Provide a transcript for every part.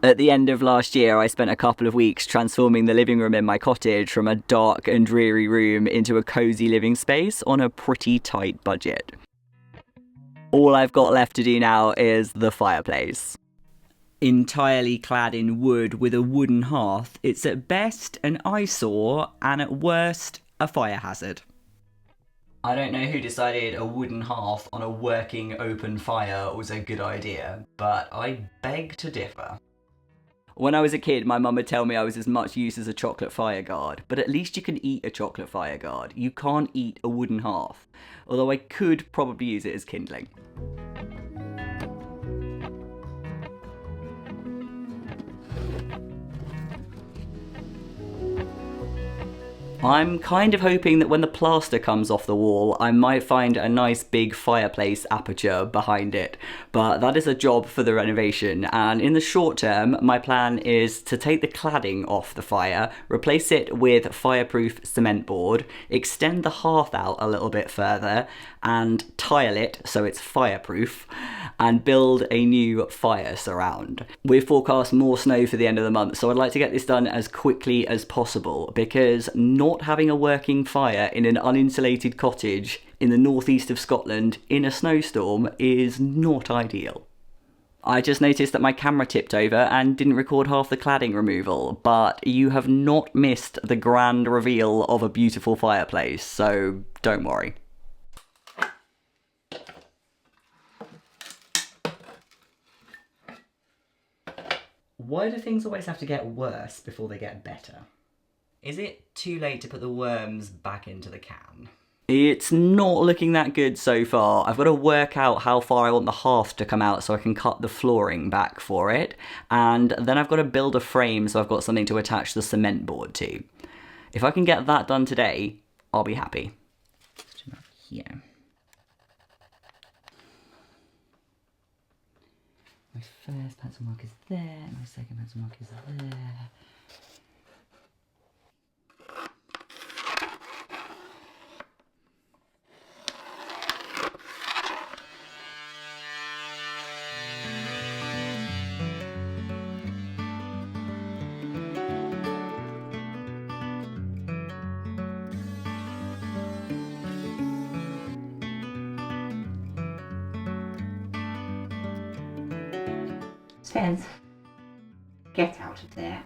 At the end of last year, I spent a couple of weeks transforming the living room in my cottage from a dark and dreary room into a cosy living space on a pretty tight budget. All I've got left to do now is the fireplace. Entirely clad in wood with a wooden hearth, it's at best an eyesore and at worst a fire hazard. I don't know who decided a wooden hearth on a working open fire was a good idea, but I beg to differ. When I was a kid, my mum would tell me I was as much use as a chocolate fire guard, but at least you can eat a chocolate fire guard. You can't eat a wooden hearth, although I could probably use it as kindling. I'm kind of hoping that when the plaster comes off the wall, I might find a nice big fireplace aperture behind it. But that is a job for the renovation, and in the short term, my plan is to take the cladding off the fire, replace it with fireproof cement board, extend the hearth out a little bit further, and tile it so it's fireproof, and build a new fire surround. We've forecast more snow for the end of the month, so I'd like to get this done as quickly as possible, because not having a working fire in an uninsulated cottage in the northeast of Scotland in a snowstorm is not ideal. I just noticed that my camera tipped over and didn't record half the cladding removal, but you have not missed the grand reveal of a beautiful fireplace, so don't worry. Why do things always have to get worse before they get better? Is it too late to put the worms back into the can? It's not looking that good so far. I've got to work out how far I want the hearth to come out so I can cut the flooring back for it. And then I've got to build a frame so I've got something to attach the cement board to. If I can get that done today, I'll be happy. Let's do that here. My first pencil mark is there, my second pencil mark is there. Spence, get out of there.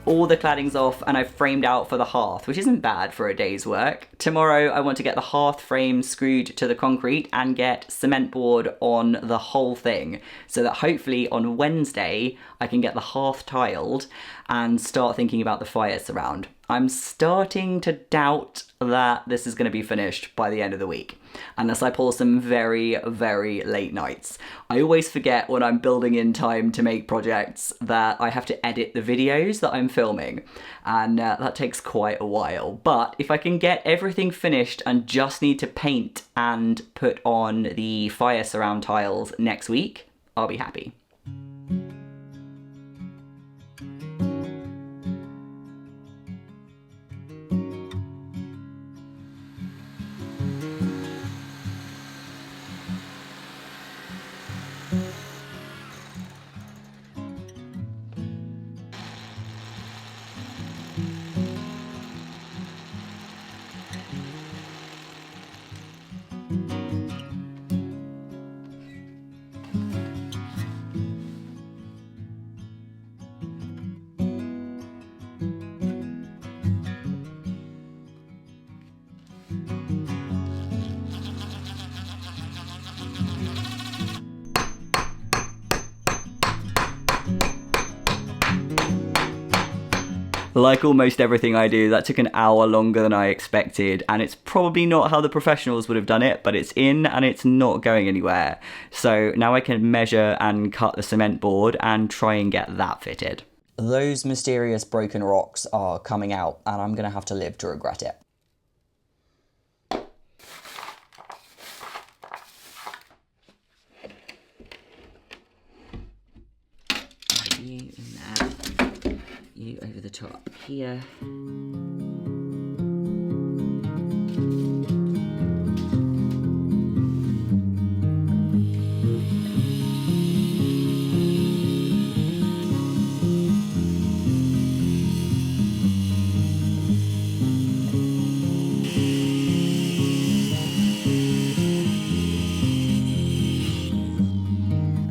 All the cladding's off and I've framed out for the hearth, which isn't bad for a day's work. Tomorrow I want to get the hearth frame screwed to the concrete and get cement board on the whole thing, so that hopefully on Wednesday I can get the hearth tiled and start thinking about the fire surround. I'm starting to doubt that this is going to be finished by the end of the week, unless I pull some very, very late nights. I always forget when I'm building in time to make projects that I have to edit the videos that I'm filming, and that takes quite a while. But if I can get everything finished and just need to paint and put on the fire surround tiles next week, I'll be happy. Like almost everything I do, that took an hour longer than I expected, and it's probably not how the professionals would have done it, but it's in and it's not going anywhere. So now I can measure and cut the cement board and try and get that fitted. Those mysterious broken rocks are coming out, and I'm going to have to live to regret it. You in there. You over the top here.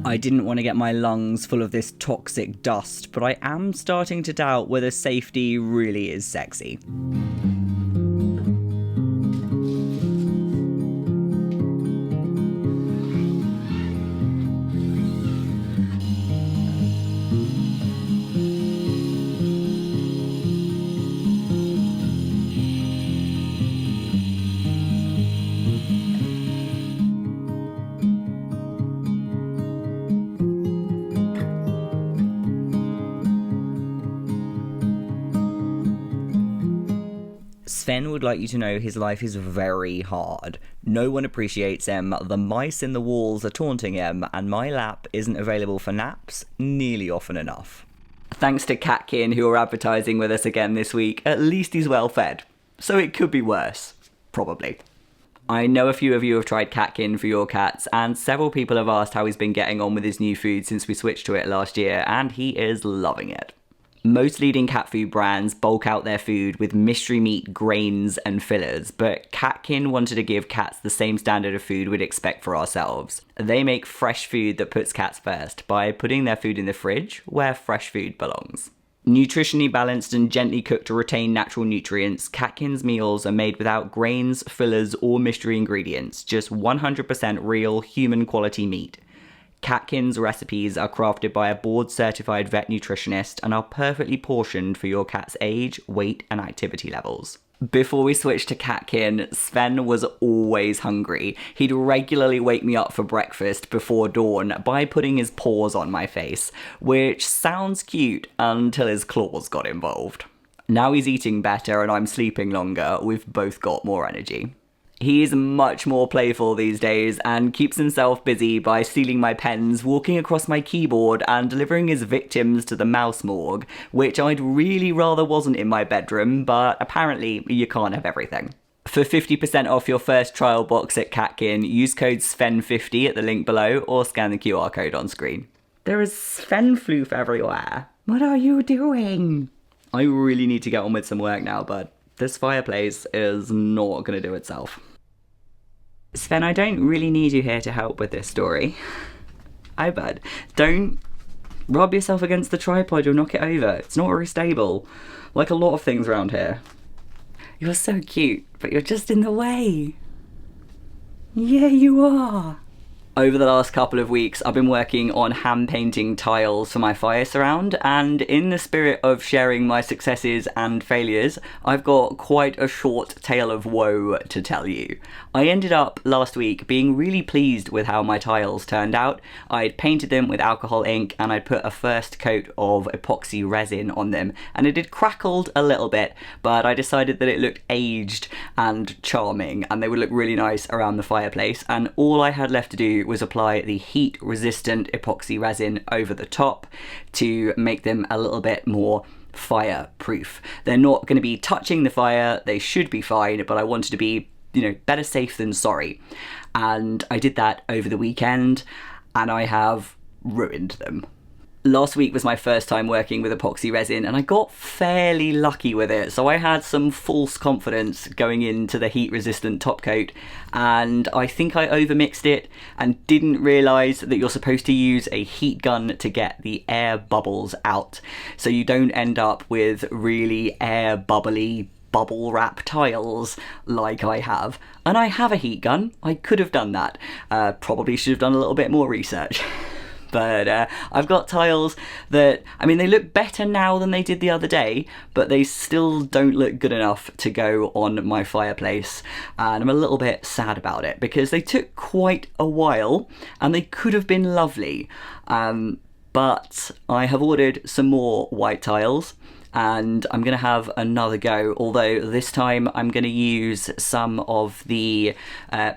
I didn't want to get my lungs full of this toxic dust, but I am starting to doubt whether safety really is sexy. Sven would like you to know his life is very hard. No one appreciates him, the mice in the walls are taunting him, and my lap isn't available for naps nearly often enough. Thanks to Catkin, who are advertising with us again this week, at least he's well fed. So it could be worse. Probably. I know a few of you have tried Catkin for your cats, and several people have asked how he's been getting on with his new food since we switched to it last year, and he is loving it. Most leading cat food brands bulk out their food with mystery meat, grains, and fillers, but Catkin wanted to give cats the same standard of food we'd expect for ourselves. They make fresh food that puts cats first by putting their food in the fridge, where fresh food belongs. Nutritionally balanced and gently cooked to retain natural nutrients, Catkin's meals are made without grains, fillers, or mystery ingredients, just 100% real, human quality meat. Catkin's recipes are crafted by a board-certified vet nutritionist and are perfectly portioned for your cat's age, weight, and activity levels. Before we switched to Catkin, Sven was always hungry. He'd regularly wake me up for breakfast before dawn by putting his paws on my face, which sounds cute until his claws got involved. Now he's eating better and I'm sleeping longer, we've both got more energy. He's much more playful these days and keeps himself busy by stealing my pens, walking across my keyboard and delivering his victims to the mouse morgue, which I'd really rather wasn't in my bedroom, but apparently you can't have everything. For 50% off your first trial box at Catkin, use code SVEN50 at the link below or scan the QR code on screen. There is Sven floof everywhere. What are you doing? I really need to get on with some work now, but this fireplace is not going to do itself. Sven, I don't really need you here to help with this story. I bet. Don't rub yourself against the tripod, you'll knock it over. It's not very stable, like a lot of things around here. You're so cute, but you're just in the way. Yeah, you are. Over the last couple of weeks, I've been working on hand painting tiles for my fire surround, and in the spirit of sharing my successes and failures, I've got quite a short tale of woe to tell you. I ended up last week being really pleased with how my tiles turned out. I'd painted them with alcohol ink and I'd put a first coat of epoxy resin on them, and it had crackled a little bit, but I decided that it looked aged and charming and they would look really nice around the fireplace, and all I had left to do was apply the heat resistant epoxy resin over the top to make them a little bit more fireproof. They're not going to be touching the fire, they should be fine, but I wanted to be, better safe than sorry. And I did that over the weekend and I have ruined them. Last week was my first time working with epoxy resin and I got fairly lucky with it, so I had some false confidence going into the heat resistant top coat, and I think I overmixed it and didn't realise that you're supposed to use a heat gun to get the air bubbles out, so you don't end up with really air bubbly bubble wrap tiles like I have. And I have a heat gun, I could have done that, probably should have done a little bit more research. But I've got tiles that, I mean, they look better now than they did the other day, but they still don't look good enough to go on my fireplace. And I'm a little bit sad about it because they took quite a while and they could have been lovely. But I have ordered some more white tiles and I'm going to have another go, although this time I'm going to use some of the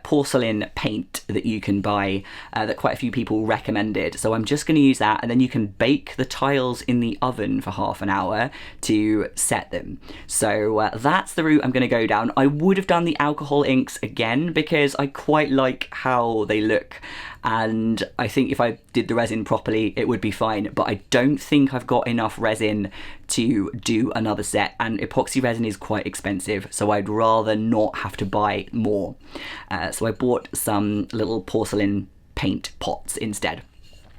porcelain paint that you can buy that quite a few people recommended. So I'm just going to use that, and then you can bake the tiles in the oven for half an hour to set them. So that's the route I'm going to go down. I would have done the alcohol inks again because I quite like how they look, and I think if I did the resin properly it would be fine, but I don't think I've got enough resin to do another set, and epoxy resin is quite expensive, so I'd rather not have to buy more. So I bought some little porcelain paint pots instead,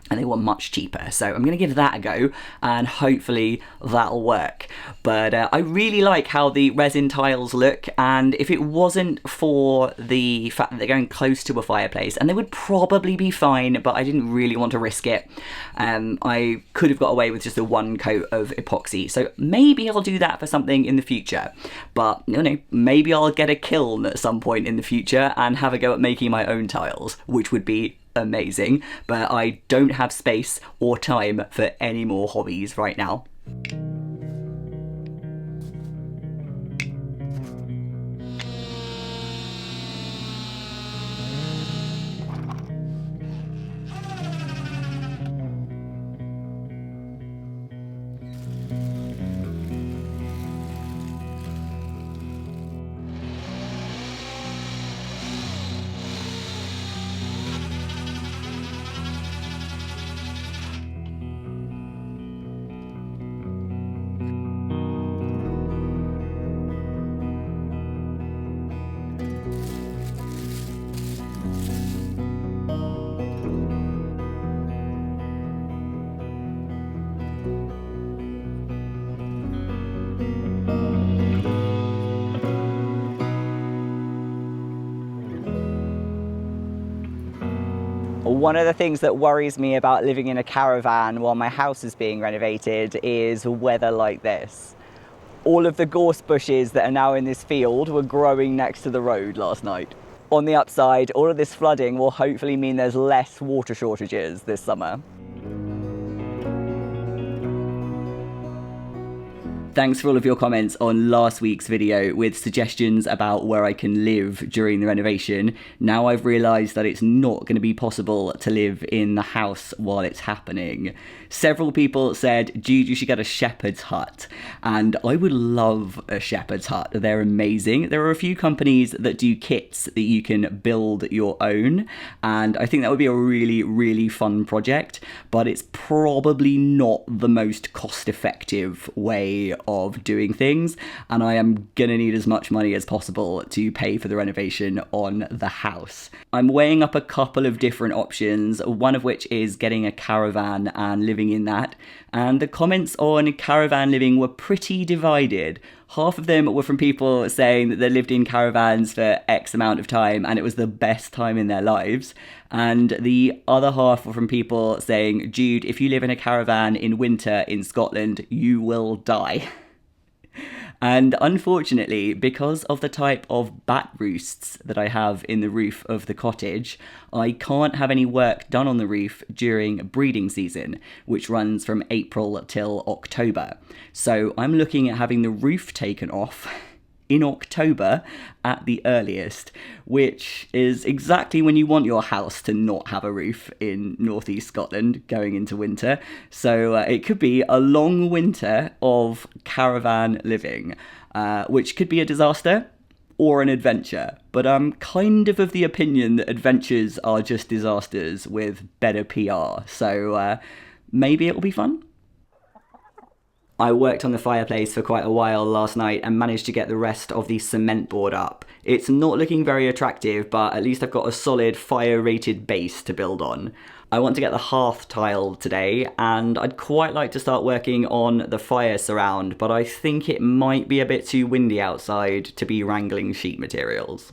and they were much cheaper. So I'm going to give that a go and hopefully that'll work. But I really like how the resin tiles look, and if it wasn't for the fact that they're going close to a fireplace, and they would probably be fine, but I didn't really want to risk it, I could have got away with just a one coat of epoxy. So maybe I'll do that for something in the future. But, you know, maybe I'll get a kiln at some point in the future and have a go at making my own tiles, which would be amazing, but I don't have space or time for any more hobbies right now. One of the things that worries me about living in a caravan while my house is being renovated is weather like this. All of the gorse bushes that are now in this field were growing next to the road last night. On the upside, all of this flooding will hopefully mean there's less water shortages this summer. Thanks for all of your comments on last week's video with suggestions about where I can live during the renovation. Now I've realised that it's not going to be possible to live in the house while it's happening. Several people said, Jude, you should get a shepherd's hut. And I would love a shepherd's hut. They're amazing. There are a few companies that do kits that you can build your own. And I think that would be a really, really fun project. But it's probably not the most cost-effective way of doing things, and I am gonna need as much money as possible to pay for the renovation on the house. I'm weighing up a couple of different options, one of which is getting a caravan and living in that, and the comments on caravan living were pretty divided. Half of them were from people saying that they lived in caravans for X amount of time and it was the best time in their lives. And the other half were from people saying, Jude, if you live in a caravan in winter in Scotland, you will die. And unfortunately, because of the type of bat roosts that I have in the roof of the cottage, I can't have any work done on the roof during breeding season, which runs from April till October. So I'm looking at having the roof taken off in October at the earliest, which is exactly when you want your house to not have a roof in northeast Scotland going into winter. So it could be a long winter of caravan living, which could be a disaster or an adventure. But I'm kind of the opinion that adventures are just disasters with better PR. So maybe it'll be fun. I worked on the fireplace for quite a while last night and managed to get the rest of the cement board up. It's not looking very attractive, but at least I've got a solid fire-rated base to build on. I want to get the hearth tiled today, and I'd quite like to start working on the fire surround, but I think it might be a bit too windy outside to be wrangling sheet materials.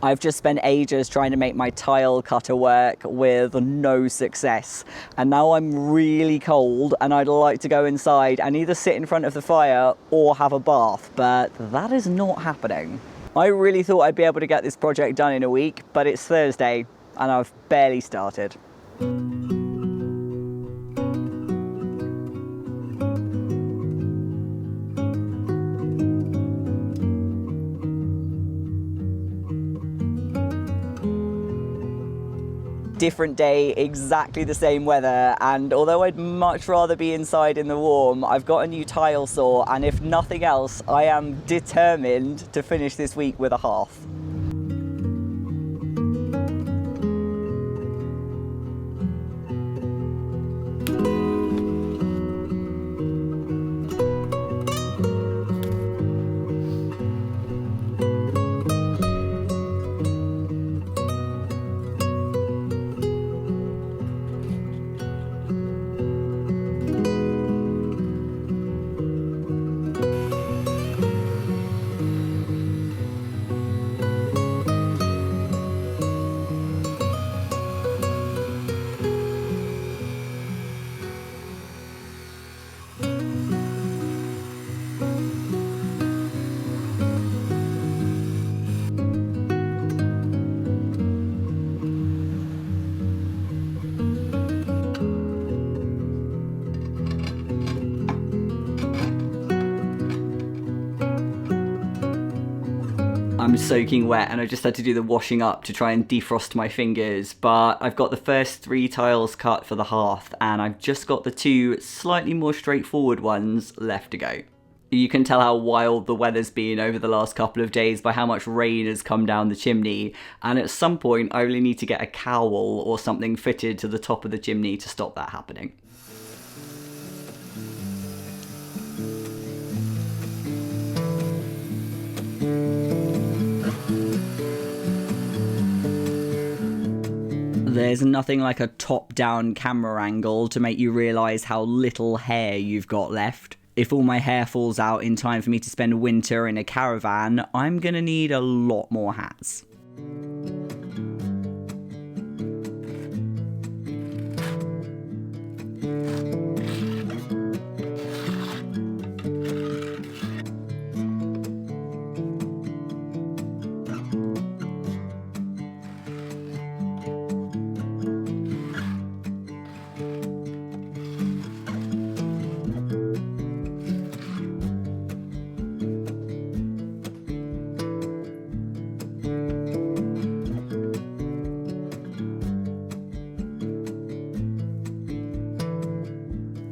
I've just spent ages trying to make my tile cutter work with no success. And now I'm really cold and I'd like to go inside and either sit in front of the fire or have a bath, but that is not happening. I really thought I'd be able to get this project done in a week, but it's Thursday and I've barely started. Different day, exactly the same weather, and although I'd much rather be inside in the warm, I've got a new tile saw, and if nothing else, I am determined to finish this week with a hearth. I'm soaking wet and I just had to do the washing up to try and defrost my fingers, but I've got the first 3 tiles cut for the hearth and I've just got the 2 slightly more straightforward ones left to go. You can tell how wild the weather's been over the last couple of days by how much rain has come down the chimney, and at some point I really need to get a cowl or something fitted to the top of the chimney to stop that happening. There's nothing like a top-down camera angle to make you realise how little hair you've got left. If all my hair falls out in time for me to spend winter in a caravan, I'm gonna need a lot more hats.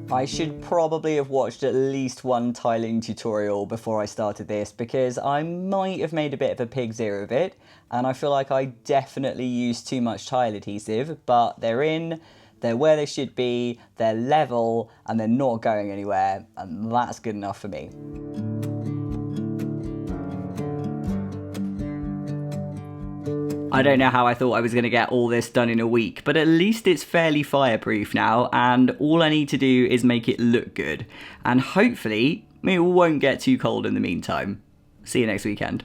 I should probably have watched at least one tiling tutorial before I started this, because I might have made a bit of a pig's ear of it, and I feel like I definitely used too much tile adhesive, but they're in, they're where they should be, they're level, and they're not going anywhere, and that's good enough for me. I don't know how I thought I was going to get all this done in a week, but at least it's fairly fireproof now, and all I need to do is make it look good. And hopefully, it won't get too cold in the meantime. See you next weekend.